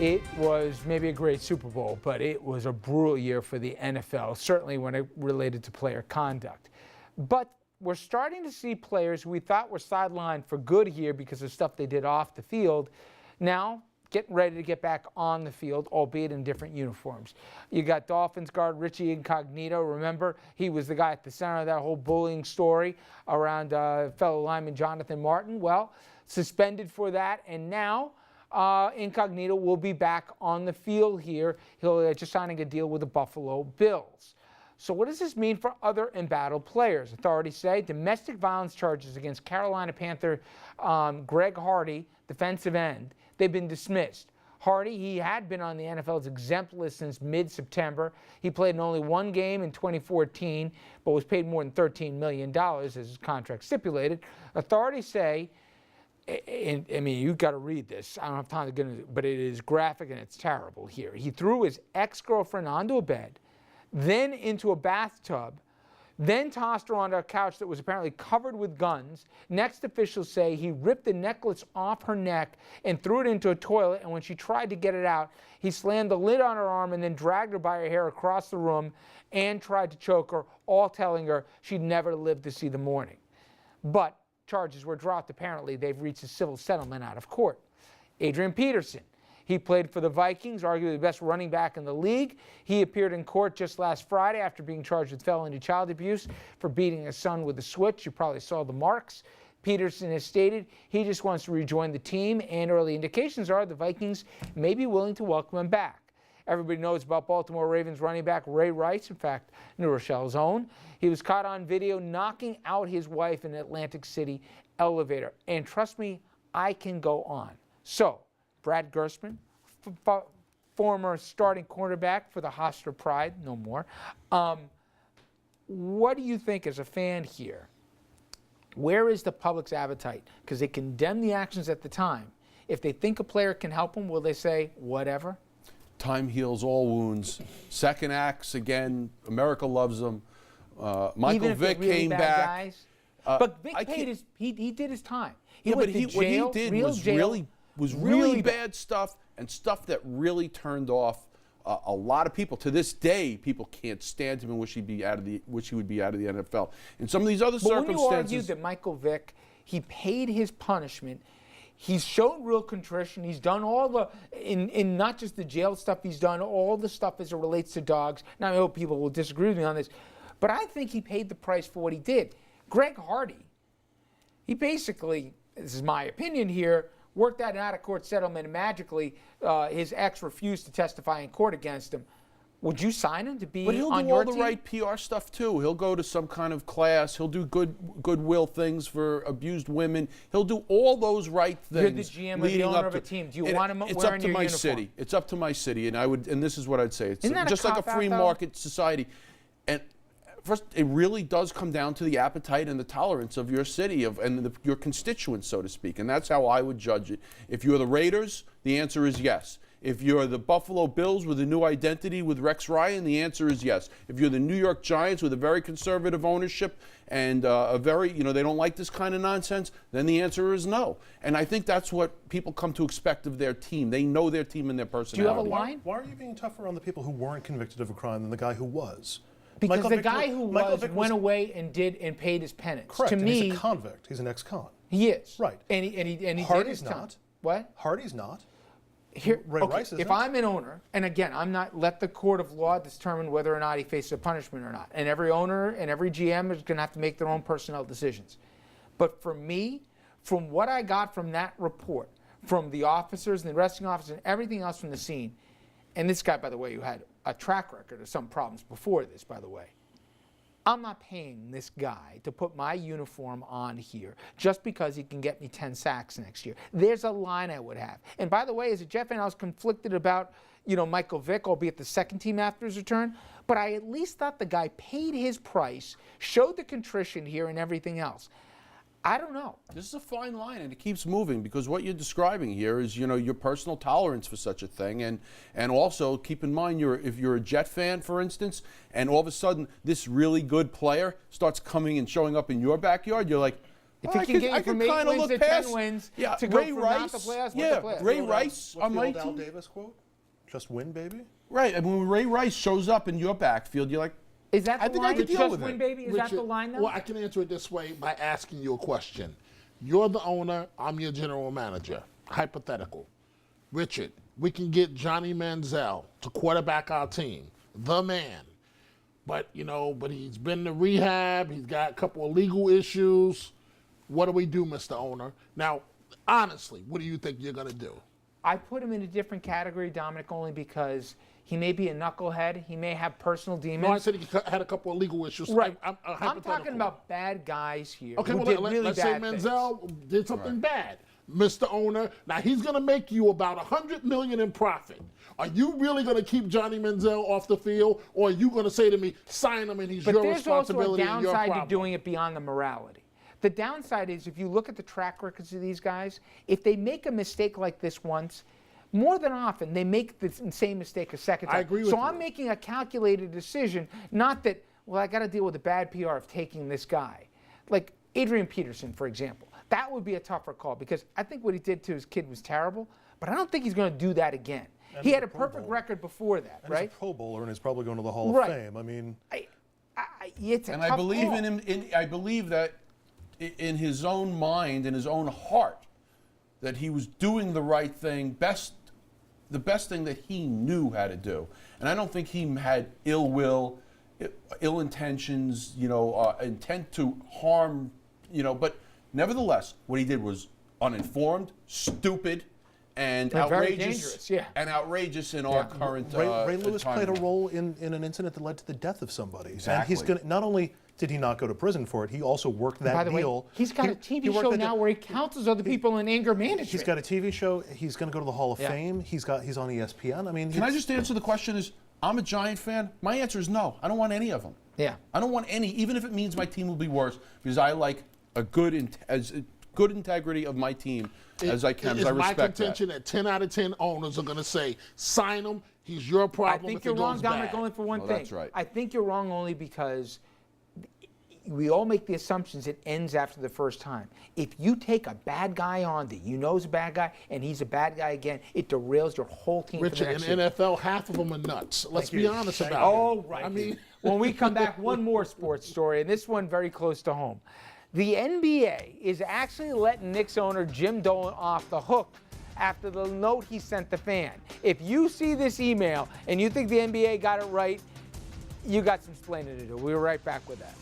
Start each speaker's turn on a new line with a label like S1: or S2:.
S1: It was maybe a great Super Bowl, but it was a brutal year for the NFL, certainly when it related to player conduct. But we're starting to see players who we thought were sidelined for good here because of stuff they did off the field, now getting ready to get back on the field, albeit in different uniforms. You got Dolphins guard Richie Incognito. Remember, he was the guy at the center of that whole bullying story around fellow lineman Jonathan Martin. Well, suspended for that, and now Incognito will be back on the field here. He'll just signing a deal with the Buffalo Bills. So what does this mean for other embattled players? Authorities say domestic violence charges against Carolina Panther Greg Hardy, defensive end, they've been dismissed. Hardy, he had been on the NFL's exempt list since mid-September. He played in only one game in 2014, but was paid more than $13 million as his contract stipulated. Authorities say, I mean, you've got to read this. I don't have time to get into it, but it is graphic and it's terrible here. He threw his ex-girlfriend onto a bed, then into a bathtub, then tossed her onto a couch that was apparently covered with guns. Next, officials say he ripped the necklace off her neck and threw it into a toilet, and when she tried to get it out, he slammed the lid on her arm and then dragged her by her hair across the room and tried to choke her, all telling her she'd never live to see the morning. But charges were dropped. Apparently, they've reached a civil settlement out of court. Adrian Peterson. He played for the Vikings, arguably the best running back in the league. He appeared in court just last Friday after being charged with felony child abuse for beating his son with a switch. You probably saw the marks. Peterson has stated he just wants to rejoin the team, and early indications are the Vikings may be willing to welcome him back. Everybody knows about Baltimore Ravens running back Ray Rice, in fact, New Rochelle's own. He was caught on video knocking out his wife in an Atlantic City elevator. And trust me, I can go on. So, Brad Gerstmann, former starting cornerback for the Hofstra Pride, no more. What do you think as a fan here? Where is the public's appetite? Because they condemned the actions at the time. If they think a player can help them, will they say, whatever?
S2: Time heals all wounds. Second acts, again, America loves them. Michael Vick really came back. Guys.
S1: But Vick paid he did his time. He
S2: what he did was really bad stuff, and stuff that really turned off a lot of people. To this day, people can't stand him and wish he would be out of the NFL. In some of these other circumstances,
S1: when you argue that Michael Vick, he paid his punishment, he's shown real contrition. He's done all the, in not just the jail stuff, he's done all the stuff as it relates to dogs. Now, I hope people will disagree with me on this, but I think he paid the price for what he did. Greg Hardy, he basically, this is my opinion here, worked out an out-of-court settlement, and magically his ex refused to testify in court against him. Would you sign him to be on your team?
S2: But he'll do all the right PR stuff, too. He'll go to some kind of class. He'll do goodwill things for abused women. He'll do all those right things.
S1: You're the GM or the owner of a team. Do you want him wearing your uniform?
S2: It's up to my city. It's up to my city, and this is what I'd say. It's just like a free market society. And first, it really does come down to the appetite and the tolerance of your city and your constituents, so to speak. And that's how I would judge it. If you're the Raiders, the answer is yes. If you're the Buffalo Bills with a new identity with Rex Ryan, the answer is yes. If you're the New York Giants with a very conservative ownership and they don't like this kind of nonsense, then the answer is no. And I think that's what people come to expect of their team. They know their team and their personality.
S1: Do you have a line?
S3: Why are you being tougher on the people who weren't convicted of a crime than the guy who was?
S1: Because the guy who went away and paid his penance.
S3: Correct.
S1: To me,
S3: he's a convict. He's an ex-con.
S1: He is.
S3: Right.
S1: And he
S3: Hardy's
S1: did his time.
S3: not.
S1: What?
S3: Hardy's not.
S1: Rice if I'm an owner, and again, I'm not, let the court of law determine whether or not he faces a punishment or not. And every owner and every GM is going to have to make their own personnel decisions. But for me, from what I got from that report, from the officers and the arresting officers and everything else from the scene, and this guy, by the way, who had a track record of some problems before this, by the way, I'm not paying this guy to put my uniform on here just because he can get me 10 sacks next year. There's a line I would have. And by the way, as a Jet fan, I was conflicted about, Michael Vick, albeit the second team after his return, but I at least thought the guy paid his price, showed the contrition here and everything else. I don't know.
S2: This is a fine line, and it keeps moving because what you're describing here is, your personal tolerance for such a thing, and also keep in mind, if you're a Jet fan, for instance, and all of a sudden this really good player starts coming and showing up in your backyard, you're like,
S1: If he can get you from 8 wins to 10 wins to go from not the playoffs,
S2: yeah,
S1: the playoffs.
S2: Ray Rice on my
S3: What's the old Al
S2: team.
S3: Davis quote? Just win, baby.
S2: Right, and when Ray Rice shows up in your backfield, you're like,
S1: Is that the
S2: I think
S1: line?
S2: I could deal
S1: Just
S2: with
S1: win,
S2: it.
S1: baby? Is that the line, though?
S4: Well, I can answer it this way by asking you a question. You're the owner. I'm your general manager. Hypothetical. Richard, we can get Johnny Manziel to quarterback our team. The man. But, but he's been to rehab. He's got a couple of legal issues. What do we do, Mr. Owner? Now, honestly, what do you think you're going to do?
S1: I put him in a different category, Dominic, only because he may be a knucklehead. He may have personal demons.
S4: No, I said he had a couple of legal issues.
S1: Right.
S4: I'm
S1: talking about bad guys here.
S4: Okay,
S1: who
S4: well,
S1: did
S4: let's
S1: really
S4: say
S1: bad things.
S4: Manziel did something bad. Mr. Owner, now he's going to make you about $100 million in profit. Are you really going to keep Johnny Manziel off the field, or are you going to say to me, sign him and he's your responsibility and your problem?
S1: But there's also a downside to doing it beyond the morality. The downside is if you look at the track records of these guys, if they make a mistake like this once, more than often they make the same mistake a second time.
S4: I agree with
S1: so
S4: you.
S1: I'm making a calculated decision, not that, well, I got to deal with the bad PR of taking this guy. Like Adrian Peterson, for example. That would be a tougher call because I think what he did to his kid was terrible, but I don't think he's going to do that again.
S3: And
S1: he had a
S3: Pro
S1: perfect
S3: Bowler.
S1: record before that,
S3: And
S1: right?
S3: he's a Pro Bowler and he's probably going to the Hall
S1: Right.
S3: of Fame. I mean,
S1: It's a
S2: and
S1: tough
S2: I believe
S1: call.
S2: in him. I believe that in his own mind, in his own heart, that he was doing the right thing, the best thing that he knew how to do. And I don't think he had ill will, ill intentions, intent to harm, But nevertheless, what he did was uninformed, stupid, and outrageous.
S1: Very dangerous, yeah.
S2: And outrageous in our current
S3: Ray Lewis played a
S2: timeline.
S3: role in an incident that led to the death of somebody.
S2: Exactly.
S3: And he's going to, not only did he not go to prison for it, he also worked that
S1: By the
S3: deal.
S1: way, he's got a
S3: He
S1: TV
S3: worked
S1: show
S3: that
S1: now
S3: deal.
S1: where he counsels other people in anger management.
S3: He's got a TV show. He's going to go to the Hall of
S1: Yeah.
S3: Fame. He's on ESPN. I mean,
S2: Can I just answer the question is, I'm a Giant fan. My answer is no. I don't want any of them.
S1: Yeah.
S2: I don't want any, even if it means my team will be worse, because I like a good integrity of my team as I can.
S4: It's
S2: I
S4: my
S2: respect
S4: contention that 10 out of 10 owners are going to say, sign him. He's your
S1: I
S4: problem
S1: think
S4: if
S1: you're
S4: it
S1: wrong,
S4: goes
S1: Dominic,
S4: bad.
S1: only for one
S2: Oh,
S1: thing.
S2: that's right.
S1: I think you're wrong only because we all make the assumptions it ends after the first time. If you take a bad guy on that you know is a bad guy and he's a bad guy again, it derails your whole team for
S4: Richard,
S1: the
S4: in
S1: next
S4: the
S1: year.
S4: NFL, half of them are nuts. Let's
S3: Thank
S4: be
S3: you.
S4: honest
S3: Thank
S4: about it.
S1: Oh, right.
S4: I mean,
S1: When we come back, one more sports story, and this one very close to home. The NBA is actually letting Knicks owner Jim Dolan off the hook after the note he sent the fan. If you see this email and you think the NBA got it right, you got some explaining to do. We'll be right back with that.